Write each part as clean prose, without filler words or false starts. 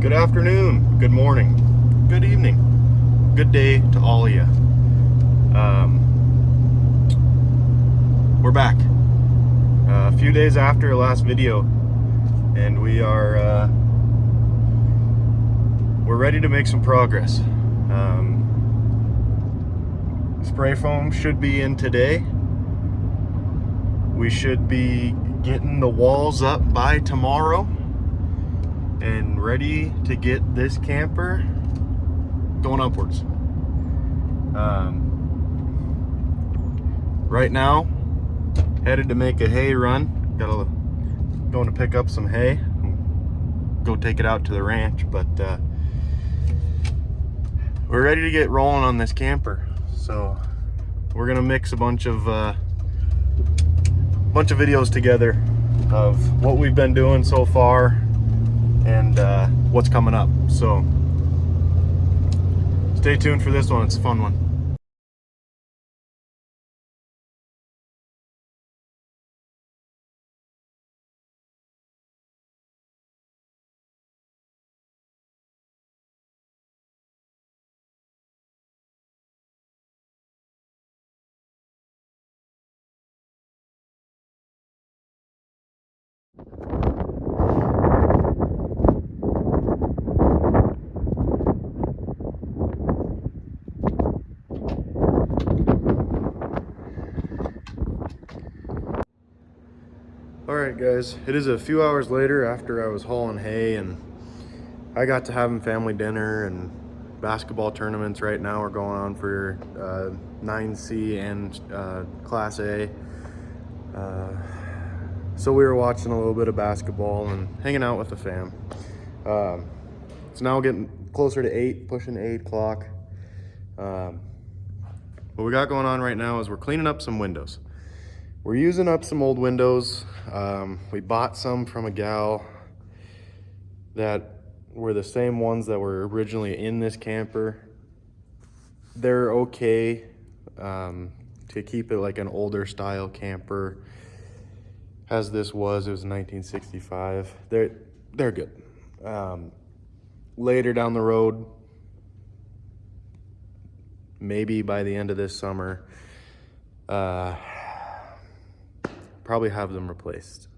Good afternoon, good morning, good evening, good day to all of you. We're back a few days after our last video, and we're ready to make some progress. Spray foam should be in today. We should be getting the walls up by tomorrow and ready to get this camper going upwards. Right now, headed to make a hay run. Going to pick up some hay, go take it out to the ranch, but we're ready to get rolling on this camper. So we're gonna mix a bunch of videos together of what we've been doing so far and what's coming up. So stay tuned for this one. It's a fun one. Alright guys, it is a few hours later after I was hauling hay, and I got to having family dinner, and basketball tournaments right now are going on for 9C and Class A. So we were watching a little bit of basketball and hanging out with the fam. It's now getting closer to 8, pushing 8 o'clock. What we got going on right now is we're cleaning up some windows. We're using up some old windows. We bought some from a gal that were the same ones that were originally in this camper. They're okay to keep it like an older style camper. As this was, it was 1965. They're good. Later down the road, maybe by the end of this summer, probably have them replaced.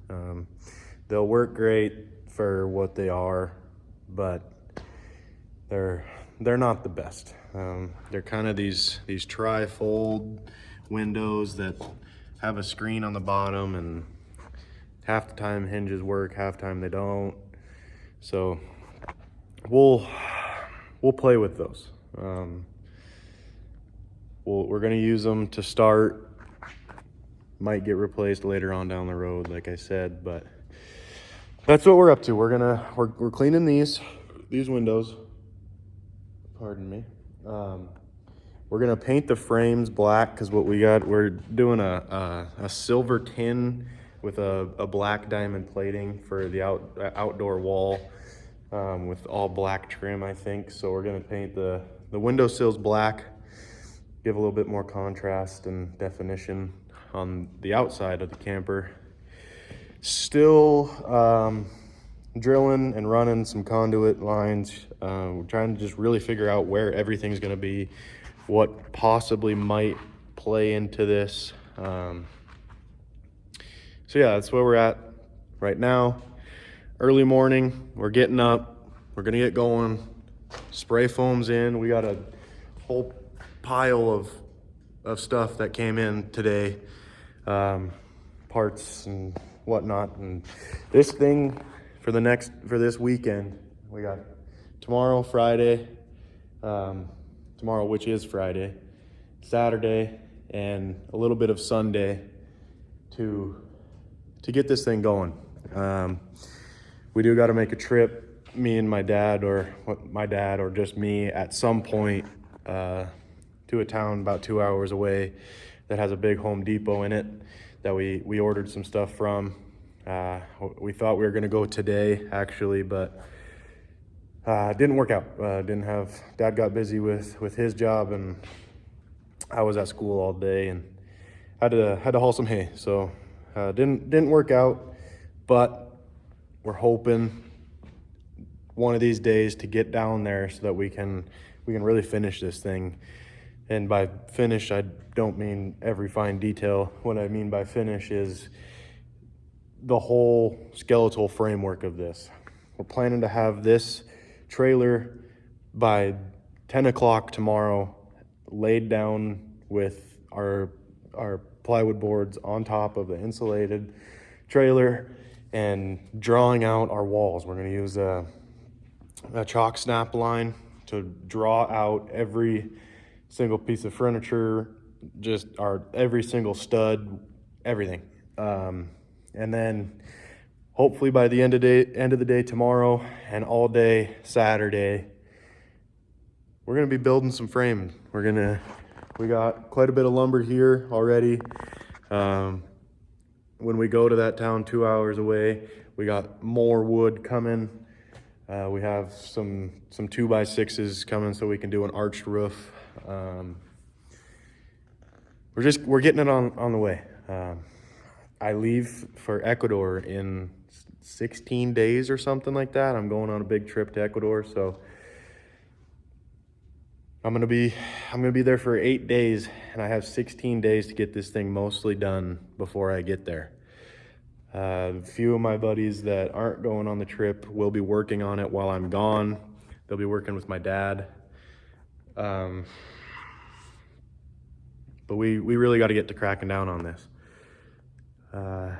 They'll work great for what they are, but they're not the best. They're kind of these tri-fold windows that have a screen on the bottom, and half the time hinges work, half the time they don't. So we'll play with those. We're gonna use them to start. Might get replaced later on down the road, like I said, but that's what we're up to. We're cleaning these windows. Pardon me. We're gonna paint the frames black, because what we're doing a silver tin with a black diamond plating for the outdoor wall, with all black trim, I think. So we're gonna paint the windowsills black, give a little bit more contrast and definition on the outside of the camper. Still drilling and running some conduit lines. We're trying to just really figure out where everything's gonna be, what possibly might play into this. So yeah, that's where we're at right now. Early morning, we're getting up, we're gonna get going. Spray foam's in. We got a whole pile of stuff that came in today, parts and whatnot. And this thing for this weekend, we got tomorrow, Friday, tomorrow, which is Friday, Saturday, and a little bit of Sunday to get this thing going. We do got to make a trip, me and my dad, or just me at some point, to a town about 2 hours away that has a big Home Depot in it that we ordered some stuff from. We thought we were gonna go today actually, but it didn't work out. Dad got busy with his job, and I was at school all day and had to haul some hay. So didn't work out, but we're hoping one of these days to get down there so that we can really finish this thing. And by finish, I don't mean every fine detail. What I mean by finish is the whole skeletal framework of this. We're planning to have this trailer by 10 o'clock tomorrow laid down with our plywood boards on top of the insulated trailer and drawing out our walls. We're going to use a chalk snap line to draw out every single piece of furniture, just every single stud, everything. And then hopefully by the end of the day tomorrow and all day Saturday, we're gonna be building some framing. We got quite a bit of lumber here already. When we go to that town 2 hours away, we got more wood coming. We have some 2x6s coming so we can do an arched roof. We're getting it on the way. I leave for Ecuador in 16 days or something like that. I'm going on a big trip to Ecuador, so I'm gonna be there for 8 days, and I have 16 days to get this thing mostly done before I get there. A few of my buddies that aren't going on the trip will be working on it while I'm gone. They'll be working with my dad. But we really got to get to cracking down on this. I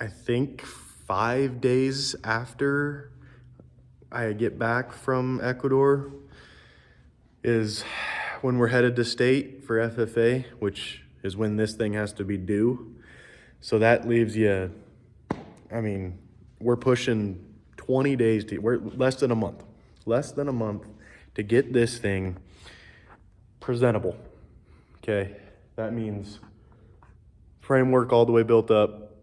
think 5 days after I get back from Ecuador is when we're headed to state for FFA, which is when this thing has to be due. So that leaves you, I mean, we're pushing 20 days we're less than a month to get this thing presentable. Okay, that means framework all the way built up,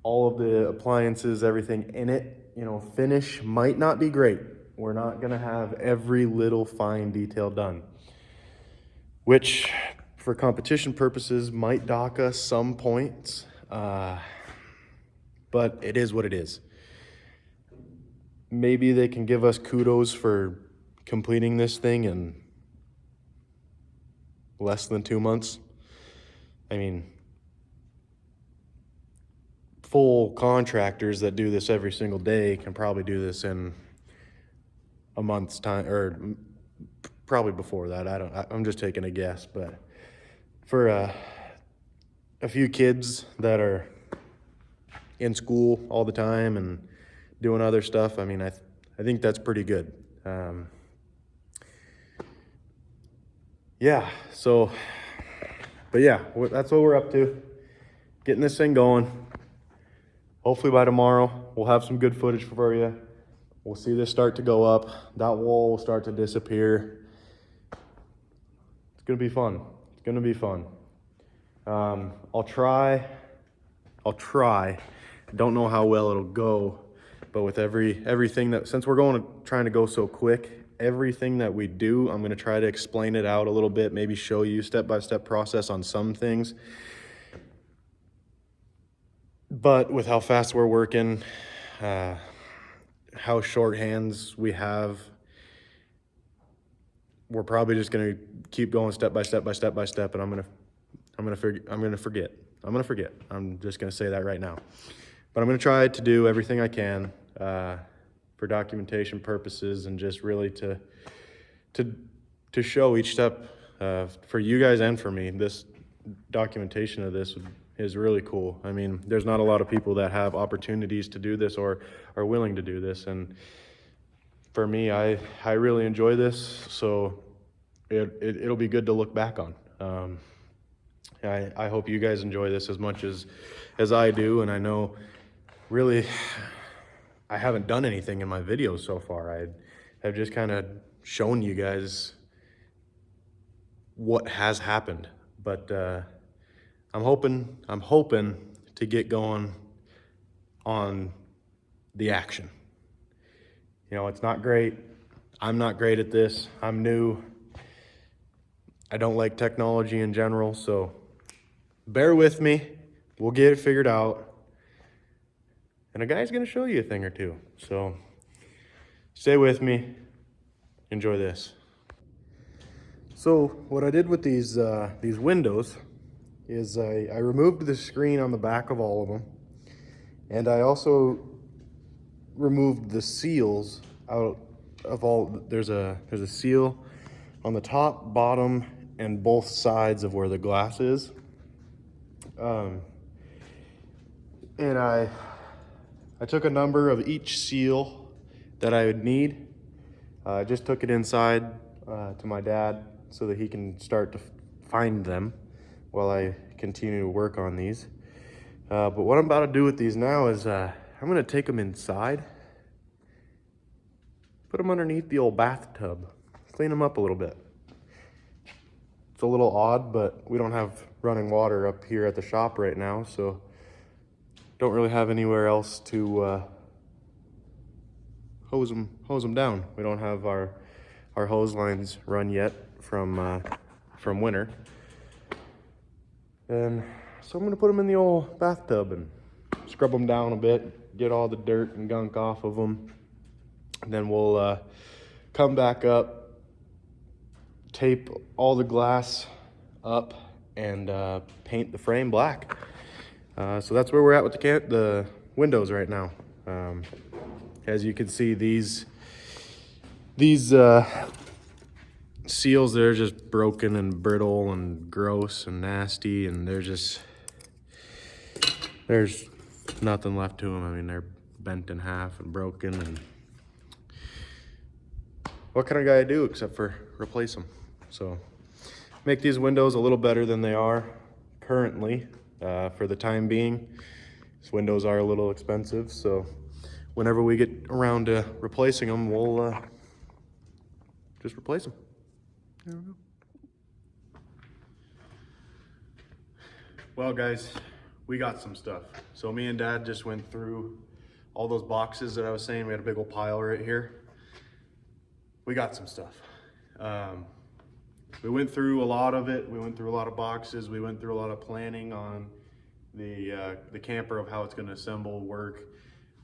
all of the appliances, everything in it. You know, finish might not be great. We're not gonna have every little fine detail done, which for competition purposes might dock us some points, but it is what it is. Maybe they can give us kudos for completing this thing in less than 2 months. I mean, full contractors that do this every single day can probably do this in a month's time, or probably before that. I'm just taking a guess, but for a few kids that are in school all the time and doing other stuff, I mean, I think that's pretty good. Yeah, so, but yeah, that's what we're up to. Getting this thing going. Hopefully by tomorrow, we'll have some good footage for you. We'll see this start to go up. That wall will start to disappear. It's gonna be fun. It's gonna be fun. I'll try. Don't know how well it'll go, but with everything that, since we're trying to go so quick, everything that we do, I'm gonna try to explain it out a little bit, maybe show you step-by-step process on some things. But with how fast we're working, how short hands we have, we're probably just gonna keep going step by step, and I'm gonna forget. I'm just gonna say that right now. But I'm gonna try to do everything I can for documentation purposes, and just really to show each step for you guys and for me. This documentation of this is really cool. I mean, there's not a lot of people that have opportunities to do this or are willing to do this, and for me, I really enjoy this, so it'll be good to look back on. I hope you guys enjoy this as much as I do, and I know really I haven't done anything in my videos so far. I have just kind of shown you guys what has happened, but I'm hoping to get going on the action. You know, it's not great. I'm not great at this. I'm new. I don't like technology in general, so bear with me. We'll get it figured out. and a guy's gonna show you a thing or two. So stay with me, enjoy this. So what I did with these windows is I removed the screen on the back of all of them, and I also removed the seals out of all. There's a seal on the top, bottom, and both sides of where the glass is. And I took a number of each seal that I would need. I just took it inside to my dad so that he can start to find them while I continue to work on these. But what I'm about to do with these now is I'm gonna take them inside, put them underneath the old bathtub, clean them up a little bit. It's a little odd, but we don't have running water up here at the shop right now, so don't really have anywhere else to hose them down. We don't have our hose lines run yet from winter. And so I'm gonna put them in the old bathtub and scrub them down a bit, get all the dirt and gunk off of them. And then we'll come back up, tape all the glass up, and paint the frame black. So that's where we're at with the windows right now. As you can see, these seals, they're just broken and brittle and gross and nasty, and there's nothing left to them. I mean, they're bent in half and broken, and what can a guy do except for replace them? So make these windows a little better than they are currently for the time being. These windows are a little expensive, so whenever we get around to replacing them, we'll just replace them. There we go. Well, guys, we got some stuff. So me and Dad just went through all those boxes that I was saying. We had a big old pile right here. We got some stuff. We went through a lot of it. We went through a lot of boxes. We went through a lot of planning on the camper of how it's going to assemble, work.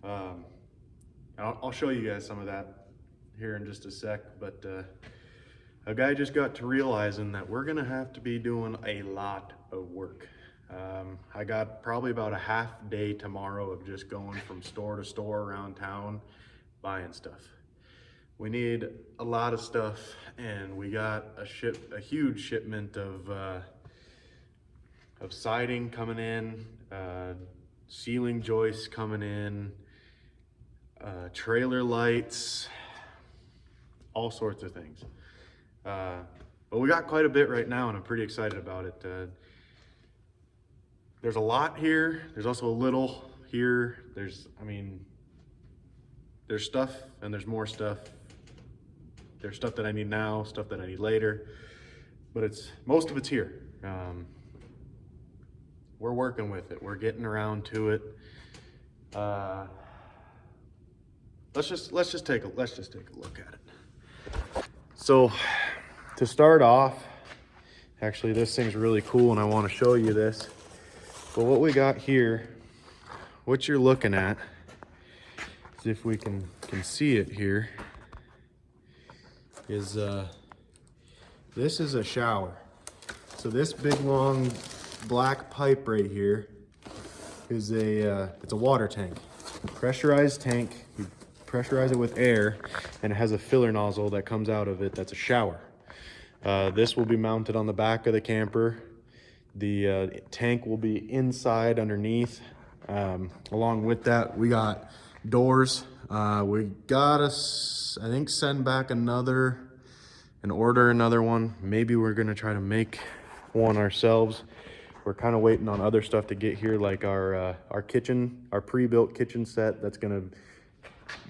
I'll show you guys some of that here in just a sec, but a guy just got to realizing that we're gonna have to be doing a lot of work. I got probably about a half day tomorrow of just going from store to store around town buying stuff. We need a lot of stuff, and we got a huge shipment of siding coming in, ceiling joists coming in, trailer lights, all sorts of things. But we got quite a bit right now, and I'm pretty excited about it. There's a lot here. There's also a little here. There's stuff and there's more stuff. There's stuff that I need now, stuff that I need later, but most of it's here. We're working with it. We're getting around to it. Let's just take a look at it. So to start off, actually this thing's really cool and I want to show you this. But what we got here, what you're looking at, is if we can see it here, is this is a shower. So this big long black pipe right here is it's a water tank, pressurized tank. You pressurize it with air, and it has a filler nozzle that comes out of it. That's a shower. This will be mounted on the back of the camper. The tank will be inside underneath. Along with that, we got doors. We gotta, I think, send back and order another one. Maybe we're gonna try to make one ourselves. We're kind of waiting on other stuff to get here, like our kitchen, our pre-built kitchen set that's gonna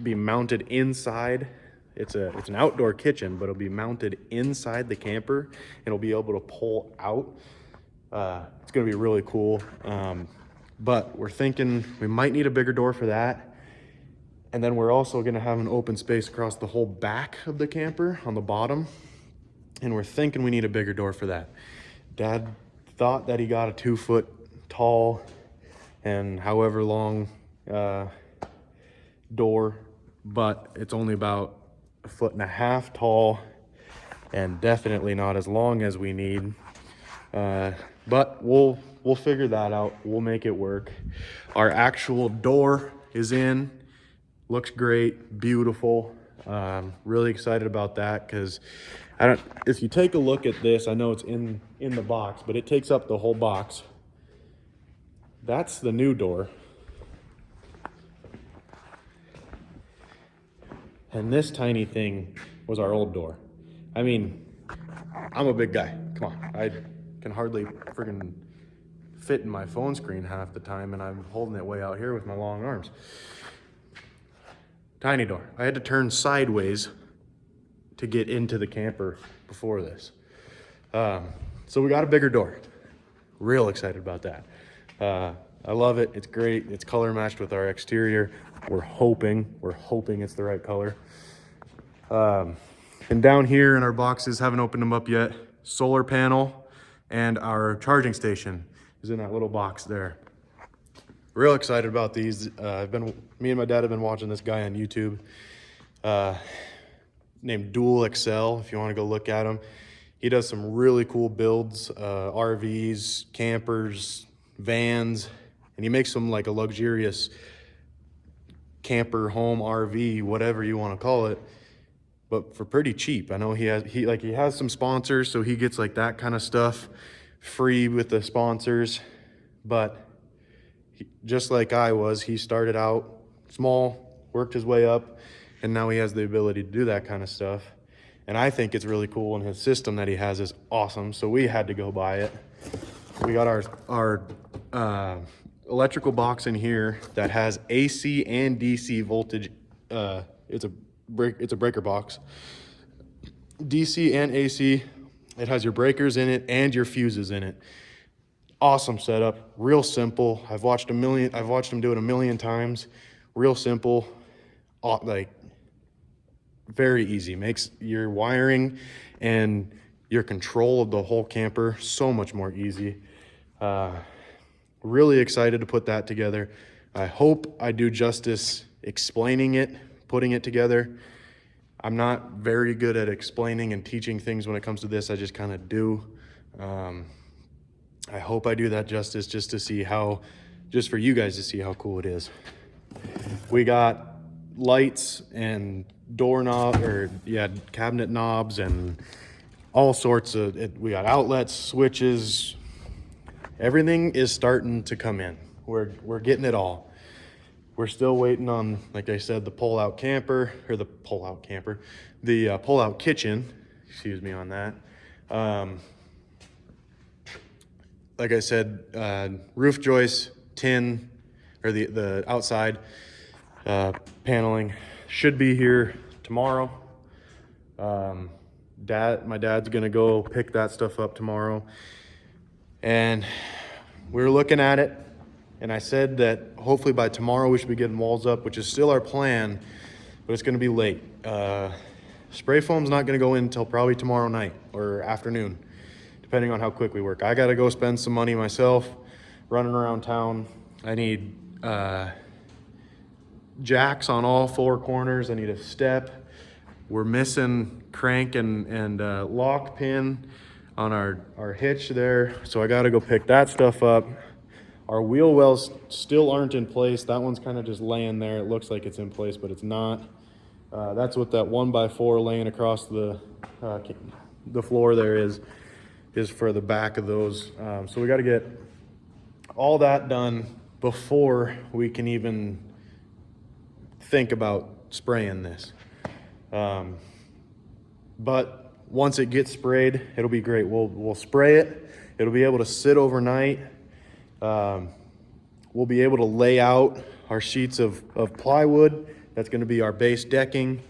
be mounted inside. It's an outdoor kitchen, but it'll be mounted inside the camper and it'll be able to pull out. It's gonna be really cool. But we're thinking we might need a bigger door for that. And then we're also gonna have an open space across the whole back of the camper on the bottom. And we're thinking we need a bigger door for that. Dad thought that he got a 2 foot tall and however long door, but it's only about 1.5 feet tall and definitely not as long as we need. But we'll figure that out. We'll make it work. Our actual door is in, looks great, beautiful. Really excited about that because if you take a look at this, I know it's in the box, but it takes up the whole box. That's the new door. And this tiny thing was our old door. I mean, I'm a big guy. Come on. I can hardly friggin' fit in my phone screen half the time, and I'm holding it way out here with my long arms. Tiny door. I had to turn sideways to get into the camper before this. So we got a bigger door. Real excited about that. I love it. It's great. It's color matched with our exterior. We're hoping it's the right color. And down here in our boxes, haven't opened them up yet, solar panel and our charging station is in that little box there. Real excited about these. Me and my dad have been watching this guy on YouTube named Dual Excel, if you want to go look at him. He does some really cool builds, RVs, campers, vans, and he makes them like a luxurious camper, home, RV, whatever you want to call it, but for pretty cheap. I know he has some sponsors, so he gets like that kind of stuff free with the sponsors, but just like I was, he started out small, worked his way up, and now he has the ability to do that kind of stuff. And I think it's really cool, and his system that he has is awesome, so we had to go buy it. We got our electrical box in here that has AC and DC voltage. It's a breaker box. DC and AC. It has your breakers in it and your fuses in it. Awesome setup, real simple. I've watched him do it 1,000,000 times. Real simple, like very easy. Makes your wiring and your control of the whole camper so much more easy. Really excited to put that together. I hope I do justice explaining it, putting it together. I'm not very good at explaining and teaching things when it comes to this. I just kind of do. I hope I do that justice just for you guys to see how cool it is. We got lights and cabinet knobs and all sorts of, we got outlets, switches. Everything is starting to come in. We're getting it all. We're still waiting on, like I said, the pull-out kitchen, excuse me on that. Like I said, roof joist, tin, or the outside paneling should be here tomorrow. My dad's gonna go pick that stuff up tomorrow. And we were looking at it, and I said that hopefully by tomorrow we should be getting walls up, which is still our plan, but it's gonna be late. Spray foam's not gonna go in until probably tomorrow night or afternoon, depending on how quick we work. I gotta go spend some money myself, running around town. I need jacks on all 4 corners. I need a step. We're missing crank and lock pin on our hitch there, so I gotta go pick that stuff up. Our wheel wells still aren't in place. That one's kind of just laying there. It looks like it's in place, but it's not. That's what that 1x4 laying across the floor there is for the back of those. So we got to get all that done before we can even think about spraying this. But once it gets sprayed, it'll be great. We'll spray it. It'll be able to sit overnight. We'll be able to lay out our sheets of plywood. That's going to be our base decking.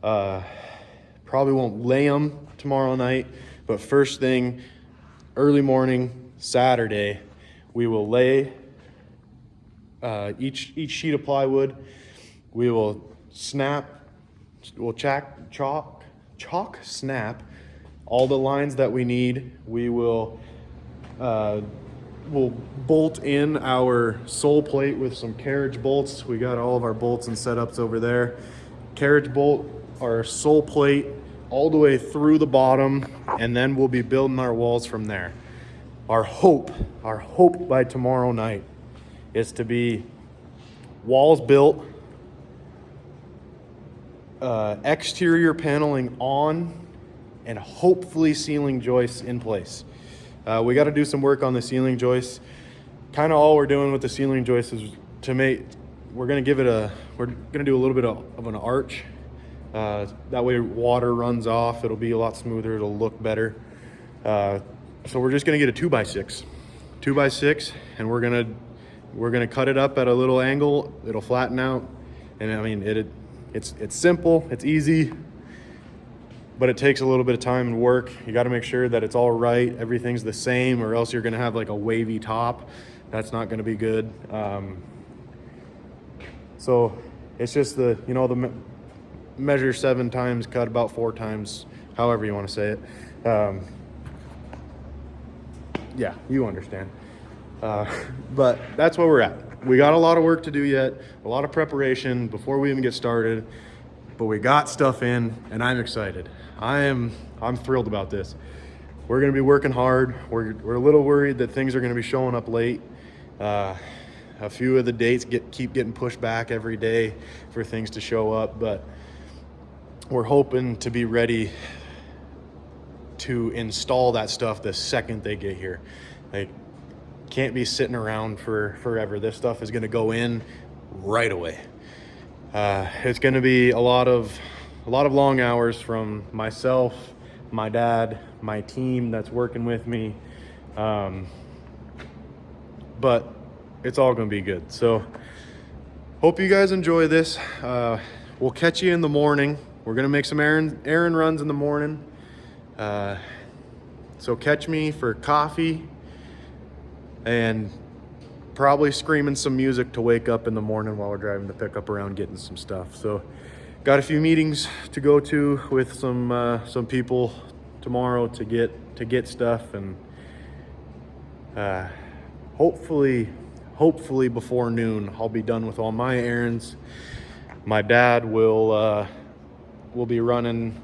Probably won't lay them tomorrow night, but first thing, early morning, Saturday, we will lay each sheet of plywood. We will chalk snap all the lines that we need. We will we'll bolt in our sole plate with some carriage bolts. We got all of our bolts and setups over there. Carriage bolt our sole plate all the way through the bottom, and then we'll be building our walls from there. Our hope by tomorrow night is to be walls built, exterior paneling on, and hopefully ceiling joists in place. We got to do some work on the ceiling joists. Kind of all we're doing with the ceiling joists is we're going to do a little bit of an arch. That way water runs off. It'll be a lot smoother. It'll look better. So we're just going to get a 2x6, and we're going to cut it up at a little angle. It'll flatten out. And I mean, it's simple, it's easy, but it takes a little bit of time and work. You got to make sure that it's all right, everything's the same, or else you're going to have like a wavy top. That's not going to be good. So it's just the measure 7 times, cut about 4 times, however you want to say it. Yeah, you understand. But that's where we're at. We got a lot of work to do yet, a lot of preparation before we even get started, but we got stuff in, and I'm excited. I'm thrilled about this. We're going to be working hard. We're a little worried that things are going to be showing up late. A few of the dates keep getting pushed back every day for things to show up, but we're hoping to be ready to install that stuff the second they get here. Like, can't be sitting around for forever. This stuff is going to go in right away. It's going to be a lot of long hours from myself, my dad, my team that's working with me, but it's all going to be good. So hope you guys enjoy this. We'll catch you in the morning. We're going to make some errand runs in the morning. So catch me for coffee and probably screaming some music to wake up in the morning while we're driving the pickup around getting some stuff. So got a few meetings to go to with some people tomorrow to get stuff, and hopefully before noon I'll be done with all my errands. My dad will be running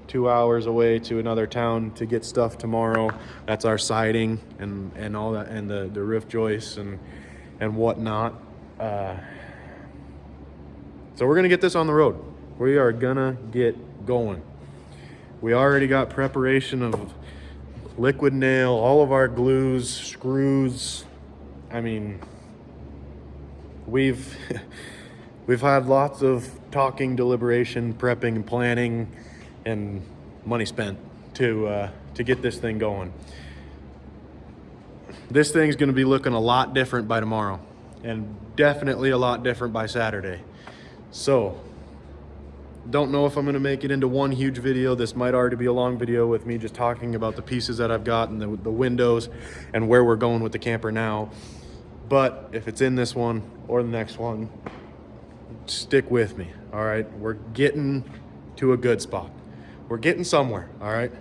2 hours away to another town to get stuff tomorrow. That's our siding and all that, and the roof joists and whatnot. So we're gonna get this on the road. We are gonna get going. We already got preparation of liquid nail, all of our glues, screws. I mean, we've had lots of talking, deliberation, prepping, and planning, and money spent to get this thing going. This thing's going to be looking a lot different by tomorrow, and definitely a lot different by Saturday. So don't know if I'm going to make it into one huge video. This might already be a long video with me just talking about the pieces that I've got and the windows and where we're going with the camper now. But if it's in this one or the next one, stick with me. All right, we're getting to a good spot. We're getting somewhere. All right,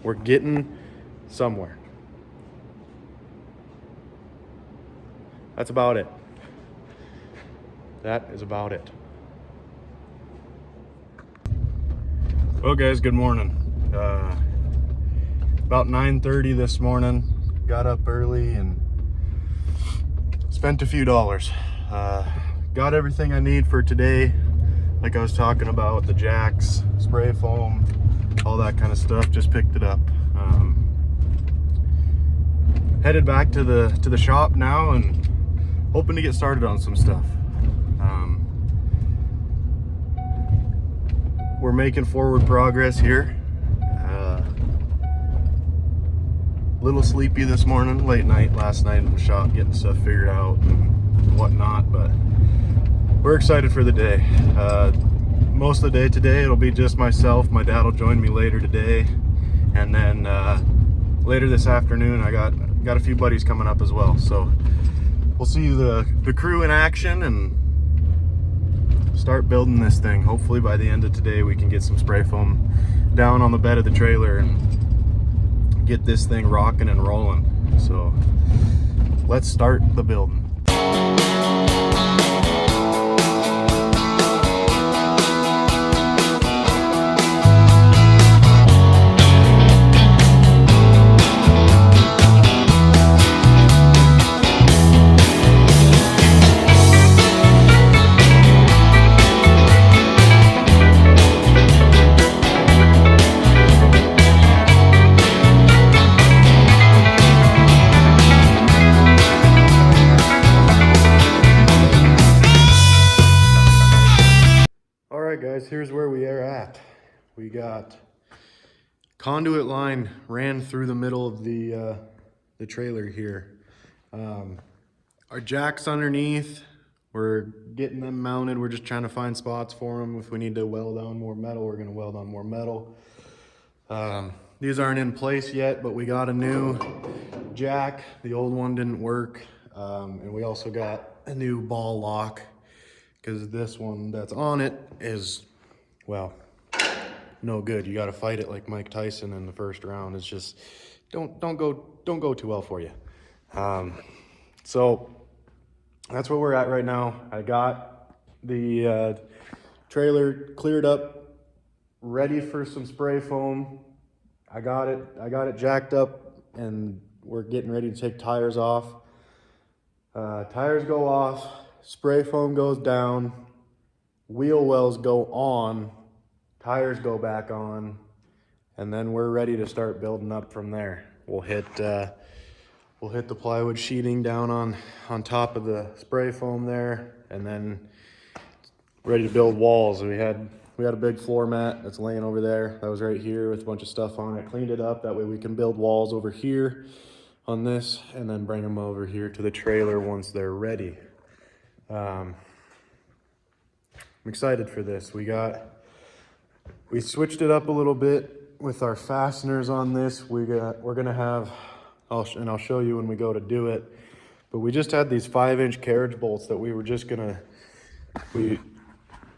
we're getting somewhere. That's about it. That is about it. Well, guys, good morning. About 9:30 this morning. Got up early and spent a few dollars. Got everything I need for today, like I was talking about, the jacks, spray foam, all that kind of stuff. Just picked it up. Headed back to the shop now and hoping to get started on some stuff. We're making forward progress here. Little sleepy this morning, late night last night in the shop getting stuff figured out and whatnot, but we're excited for the day. Most of the day today it'll be just myself. My dad will join me later today, and then later this afternoon I got a few buddies coming up as well. So we'll see the crew in action and start building this thing. Hopefully by the end of today we can get some spray foam down on the bed of the trailer and get this thing rocking and rolling. So let's start the building. Alright guys, here's where we are at. We got conduit line ran through the middle of the trailer here. Our jacks underneath, we're getting them mounted. We're just trying to find spots for them. If we need to weld on more metal, we're gonna weld on more metal. These aren't in place yet, but we got a new jack. The old one didn't work. And we also got a new ball lock, because this one that's on it is, well, no good. You got to fight it like Mike Tyson in the first round. It's just don't go too well for you. So that's where we're at right now. I got the trailer cleared up, ready for some spray foam. I got it jacked up, and we're getting ready to take tires off. Tires go off, spray foam goes down, wheel wells go on, tires go back on, and then we're ready to start building up from there. We'll hit the plywood sheeting down on top of the spray foam there, and then ready to build walls. We had a big floor mat that's laying over there. That was right here with a bunch of stuff on it. Cleaned it up. That way we can build walls over here on this, and then bring them over here to the trailer once they're ready. I'm excited for this. We switched it up a little bit with our fasteners on this. We're gonna have, I'll show you when we go to do it, but we just had these 5-inch carriage bolts that we're just gonna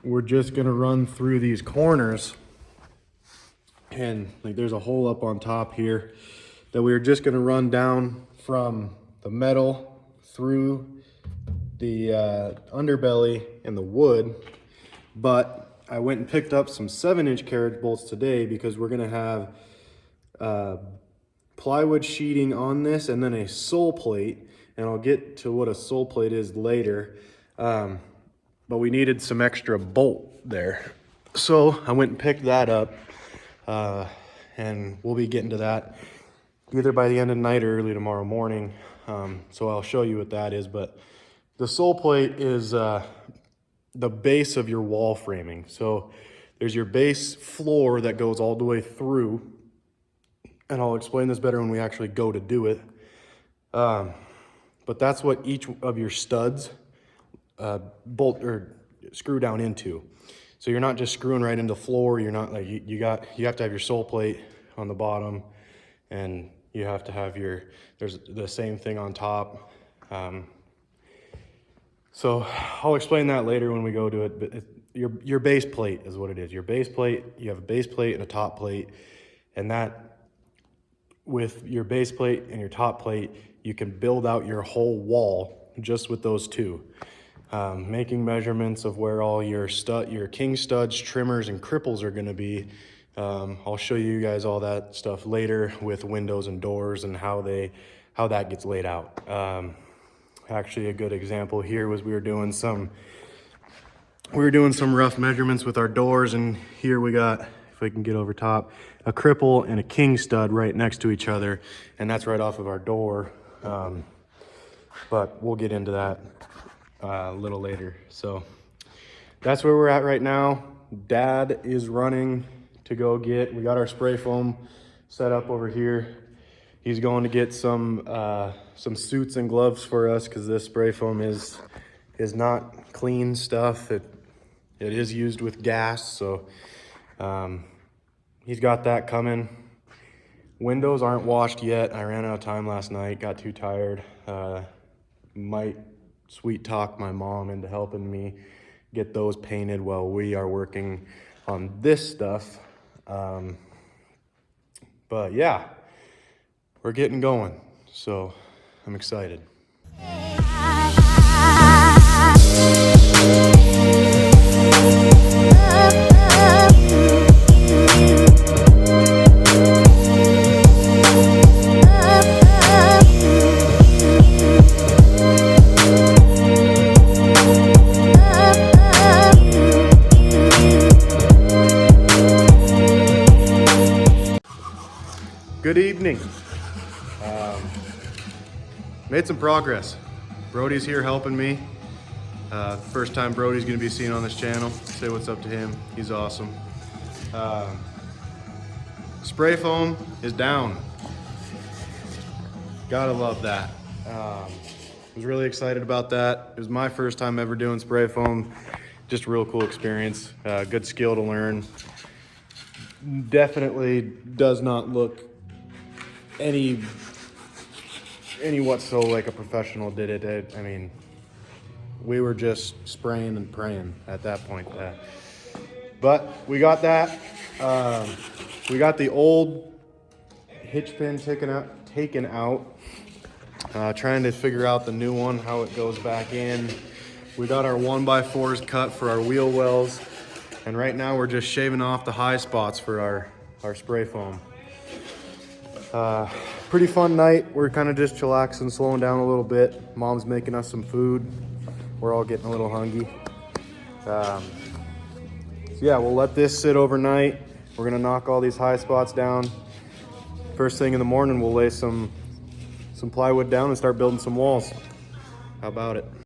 run through these corners, and like there's a hole up on top here that we were just gonna run down from the metal through the underbelly and the wood. But I went and picked up some 7-inch carriage bolts today, because we're gonna have plywood sheeting on this and then a sole plate, and I'll get to what a sole plate is later. But we needed some extra bolt there, so I went and picked that up, and we'll be getting to that either by the end of the night or early tomorrow morning. So I'll show you what that is. But the sole plate is the base of your wall framing. So there's your base floor that goes all the way through, and I'll explain this better when we actually go to do it. But that's what each of your studs bolt or screw down into. So you're not just screwing right into the floor. You're not like, you have to have your sole plate on the bottom, and you have to have there's the same thing on top. So I'll explain that later when we go to it, but your base plate is what it is. Your base plate, you have a base plate and a top plate, and that, with your base plate and your top plate, you can build out your whole wall just with those two. Making measurements of where all your king studs, trimmers, and cripples are gonna be. I'll show you guys all that stuff later with windows and doors and how that gets laid out. Actually, a good example here was we were doing some rough measurements with our doors, and here we got, if we can get over top, a cripple and a king stud right next to each other, and that's right off of our door. But we'll get into that a little later. So that's where we're at right now. Dad is running to go we got our spray foam set up over here. He's going to get some suits and gloves for us, because this spray foam is not clean stuff. It is used with gas, so he's got that coming. Windows aren't washed yet. I ran out of time last night, got too tired. Might sweet talk my mom into helping me get those painted while we are working on this stuff. But yeah, we're getting going, so I'm excited. good evening. Made some progress. Brody's here helping me. First time Brody's gonna be seen on this channel. Say what's up to him. He's awesome. Spray foam is down. Gotta love that. Was really excited about that. It was my first time ever doing spray foam. Just a real cool experience. Good skill to learn. Definitely does not look any whatso like a professional did it. I mean, we were just spraying and praying at that point. But we got that. We got the old hitch pin taken out. Trying to figure out the new one, how it goes back in. We got our 1x4s cut for our wheel wells. And right now we're just shaving off the high spots for our spray foam. Pretty fun night. We're kind of just chillaxing, slowing down a little bit. Mom's making us some food. We're all getting a little hungry. So yeah, we'll let this sit overnight. We're gonna knock all these high spots down. First thing in the morning, we'll lay some plywood down and start building some walls. How about it?